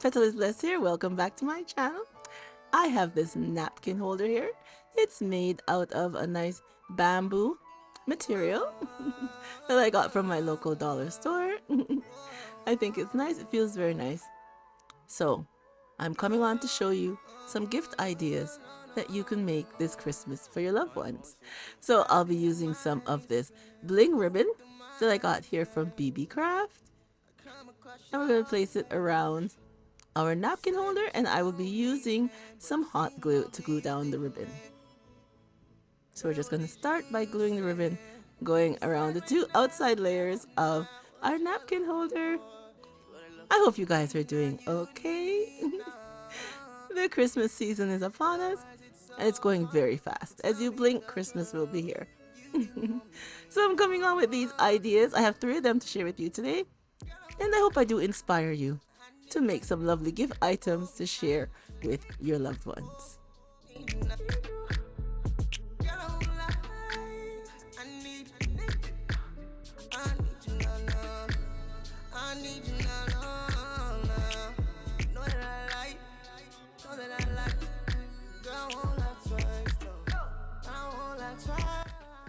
Petalisbless here. Welcome back to my channel. I have this napkin holder here. It's made out of a nice bamboo material that I got from my local dollar store. I think it's nice. It feels very nice. So I'm coming on to show you some gift ideas that you can make this Christmas for your loved ones. So I'll be using some of this bling ribbon that I got here from BeeBeeCraft. And we're going to place it around our napkin holder, and I will be using some hot glue to glue down the ribbon. So we're just going to start by gluing the ribbon, going around the two outside layers of our napkin holder. I hope you guys are doing okay. The Christmas season is upon us, and it's going very fast. As you blink, Christmas will be here. So I'm coming on with these ideas. I have 3 of them to share with you today, and I hope I do inspire you to make some lovely gift items to share with your loved ones.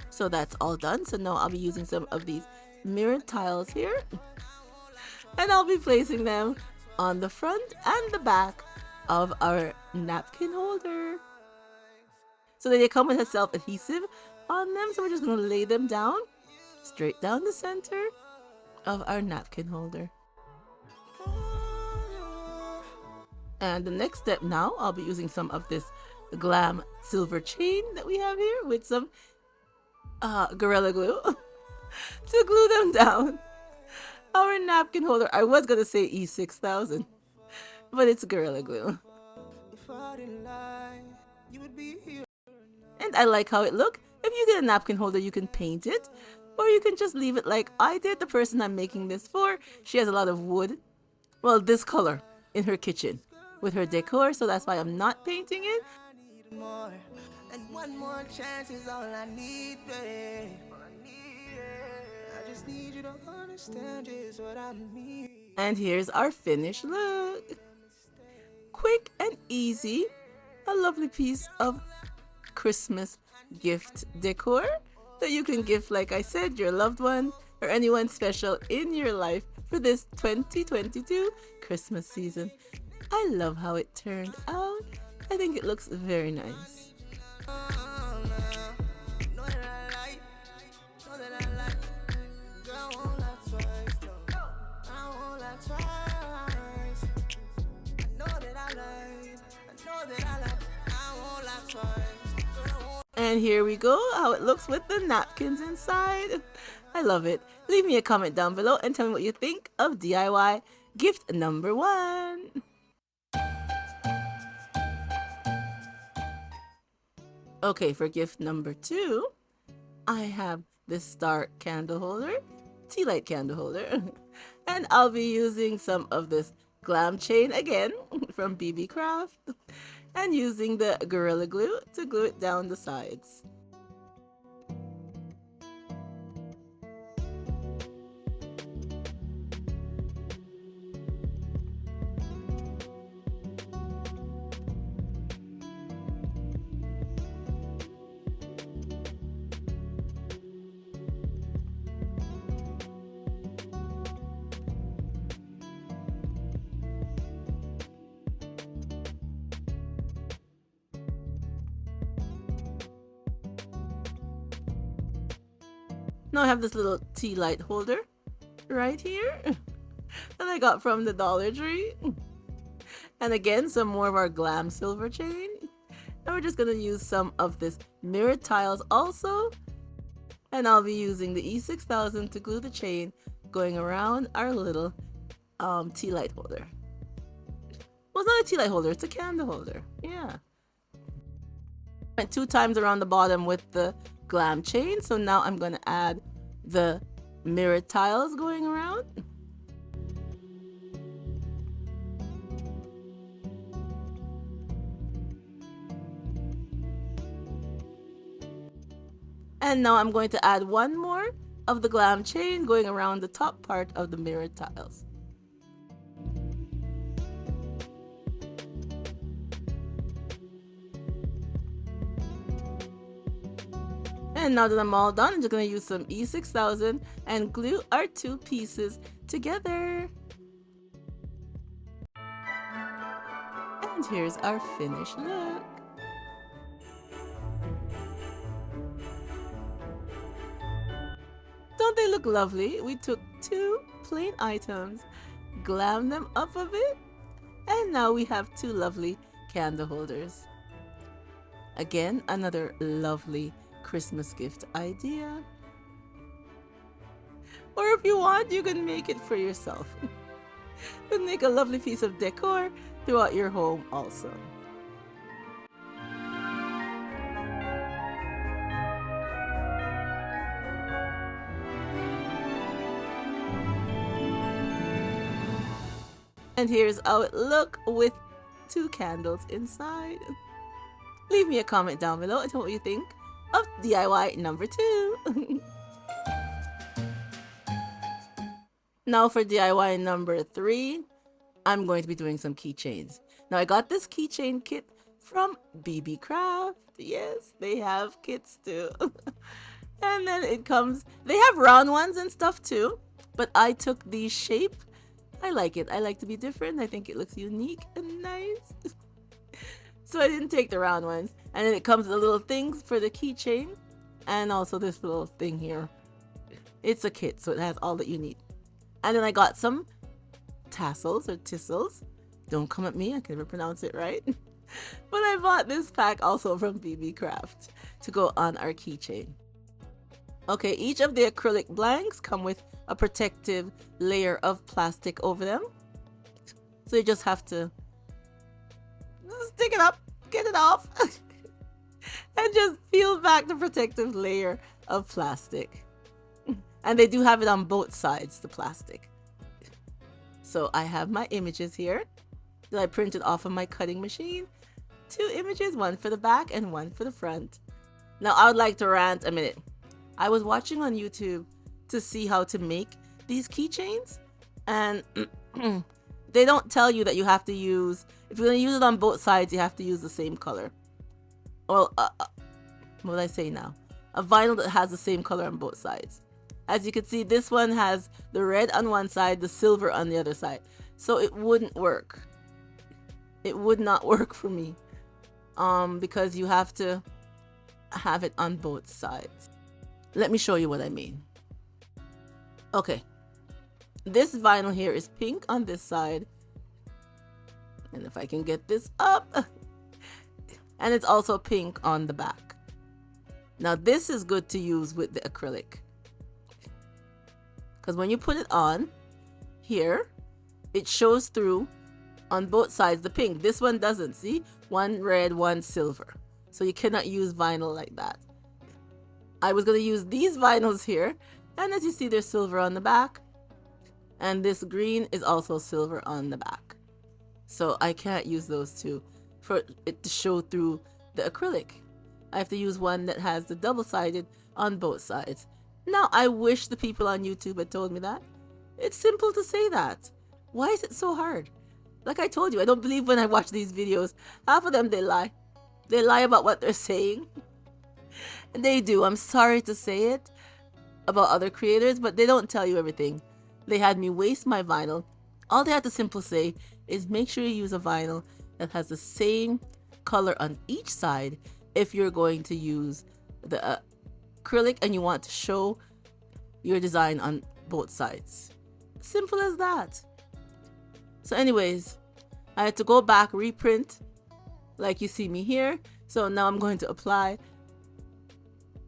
So that's all done. So now I'll be using some of these mirrored tiles here, and I'll be placing them on the front and the back of our napkin holder. So they come with a self-adhesive on them, so we're just going to lay them down straight down the center of our napkin holder. And the next step now, I'll be using some of this GLAM silver chain that we have here with some Gorilla Glue to glue them down our napkin holder. I was gonna say E6000, but it's Gorilla Glue. And I like how it looks. If you get a napkin holder, you can paint it, or you can just leave it like I did. The person I'm making this for, she has a lot of wood, well, this color in her kitchen with her decor, so that's why I'm not painting it. And one more chance is all I need, babe. I just need you to understand just what I mean. And here's our finished look. Quick and easy. A lovely piece of Christmas gift decor that you can gift, like I said, your loved one or anyone special in your life for this 2022 Christmas season. I love how it turned out. I think it looks very nice. And here we go, how it looks with the napkins inside. I love it. Leave me a comment down below and tell me what you think of DIY gift number 1. Okay, for gift number 2, I have this star candle holder, tea light candle holder, and I'll be using some of this GLAM chain again from BeeBeeCraft and using the Gorilla Glue to glue it down the sides. Now I have this little tea light holder right here that I got from the Dollar Tree. And again, some more of our GLAM silver chain. And we're just going to use some of this mirrored tiles also. And I'll be using the E6000 to glue the chain going around our little tea light holder. Well, it's not a tea light holder, it's a candle holder. Yeah. Went 2 times around the bottom with the GLAM chain, so now I'm going to add the mirrored tiles going around. And now I'm going to add 1 more of the GLAM chain going around the top part of the mirrored tiles. And now that I'm all done, I'm just going to use some E6000 and glue our two pieces together. And here's our finished look. Don't they look lovely? We took two plain items, glammed them up a bit, and now we have two lovely candle holders. Again, another lovely Christmas gift idea. Or if you want, you can make it for yourself. And make a lovely piece of decor throughout your home also. And here's how it looks with two candles inside. Leave me a comment down below and tell me what you think of DIY number 2. Now for DIY number 3, I'm going to be doing some keychains. Now I got this keychain kit from BeeBeeCraft. Yes, they have kits too. And then it comes, they have round ones and stuff too, but I took the shape. I like it. I like to be different. I think it looks unique and nice. So I didn't take the round ones. And then it comes with the little things for the keychain and also this little thing here. It's a kit, so it has all that you need. And then I got some tassels or tissels. Don't come at me, I can never pronounce it right. But I bought this pack also from BeeBeeCraft to go on our keychain. Okay, each of the acrylic blanks come with a protective layer of plastic over them. So you just have to stick it up, get it off, and just peel back the protective layer of plastic. And they do have it on both sides, the plastic. So I have my images here that I printed off of my cutting machine. 2 images, one for the back and one for the front. Now I would like to rant a minute. I was watching on YouTube to see how to make these keychains, and they don't tell you that you have to use, if you're going to use it on both sides, you have to use the same color. Well, what will I say now? A vinyl that has the same color on both sides. As you can see, this one has the red on one side, the silver on the other side. So it wouldn't work. It would not work for me. Because you have to have it on both sides. Let me show you what I mean. Okay. This vinyl here is pink on this side. And if I can get this up. And it's also pink on the back. Now this is good to use with the acrylic. Because when you put it on here, it shows through on both sides the pink. This one doesn't, see? One red, one silver. So you cannot use vinyl like that. I was going to use these vinyls here. And as you see, there's silver on the back. And this green is also silver on the back. So I can't use those two for it to show through the acrylic. I have to use one that has the double-sided on both sides. Now, I wish the people on YouTube had told me that. It's simple to say that. Why is it so hard? Like I told you, I don't believe when I watch these videos. Half of them, they lie. They lie about what they're saying. And they do. I'm sorry to say it about other creators, but they don't tell you everything. They had me waste my vinyl. All they had to simply say is make sure you use a vinyl that has the same color on each side if you're going to use the acrylic and you want to show your design on both sides. Simple as that. So anyways, I had to go back, reprint like you see me here. So now I'm going to apply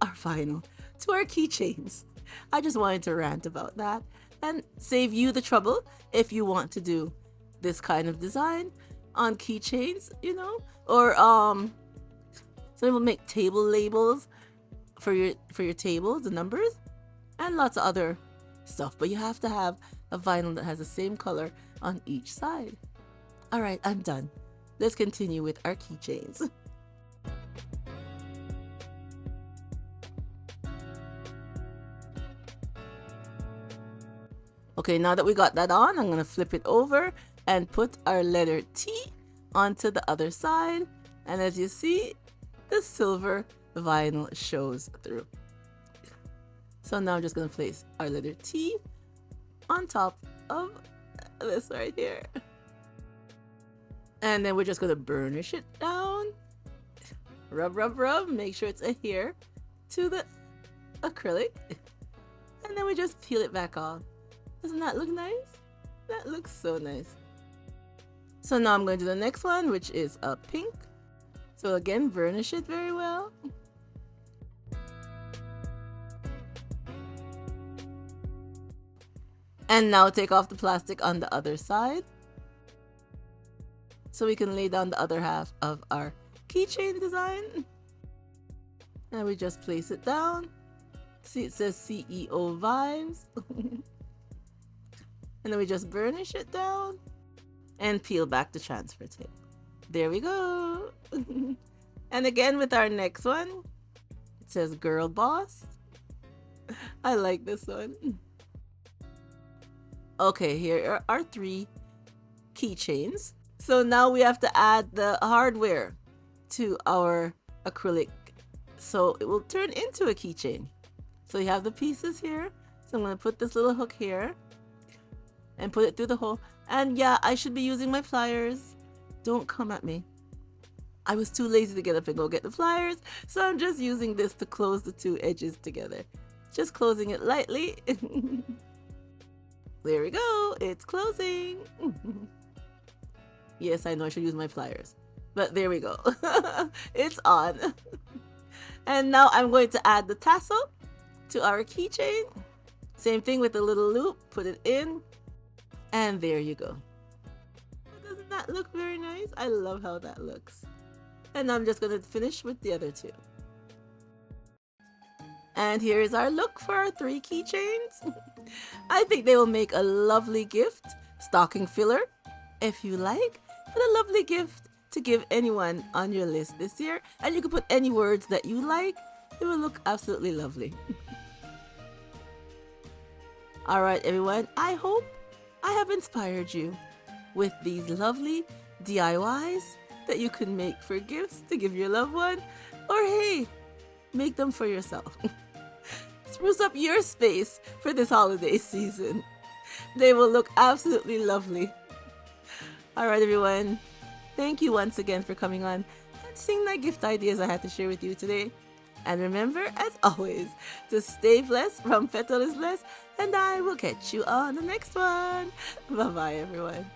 our vinyl to our keychains. I just wanted to rant about that and save you the trouble if you want to do this kind of design on keychains, you know, or some people make table labels for your tables, the numbers, and lots of other stuff. But you have to have a vinyl that has the same color on each side. All right, I'm done. Let's continue with our keychains. Okay, now that we got that on, I'm going to flip it over and put our letter T onto the other side. And as you see, the silver vinyl shows through. So now I'm just going to place our letter T on top of this right here. And then we're just going to burnish it down. Rub, rub, rub. Make sure it's adhere to the acrylic. And then we just peel it back off. Doesn't that look nice? That looks so nice. So now I'm going to do the next one, which is a pink. So again, burnish it very well. And now take off the plastic on the other side, so we can lay down the other half of our keychain design. And we just place it down. See, it says CEO Vibes. And then we just burnish it down and peel back the transfer tape. There we go. And again with our next one, it says Girl Boss. I like this one. Okay, here are our 3 keychains. So now we have to add the hardware to our acrylic, so it will turn into a keychain. So you have the pieces here. So I'm going to put this little hook here and put it through the hole. And yeah, I should be using my pliers. Don't come at me. I was too lazy to get up and go get the pliers, so I'm just using this to close the 2 edges together. Just closing it lightly. There we go, it's closing. Yes, I know I should use my pliers, but there we go. It's on. And now I'm going to add the tassel to our keychain. Same thing with the little loop, put it in, and there you go. Doesn't that look very nice? I love how that looks. And I'm just going to finish with the other 2. And here is our look for our 3 keychains. I think they will make a lovely gift, stocking filler, if you like, but a lovely gift to give anyone on your list this year. And you can put any words that you like. It will look absolutely lovely. All right, everyone, I hope I have inspired you with these lovely DIYs that you can make for gifts to give your loved one, or hey, make them for yourself. Spruce up your space for this holiday season. They will look absolutely lovely. All right, everyone. Thank you once again for coming on and seeing my gift ideas I had to share with you today. And remember, as always, to stay blessed from Petalisbless, and I will catch you on the next one. Bye-bye, everyone.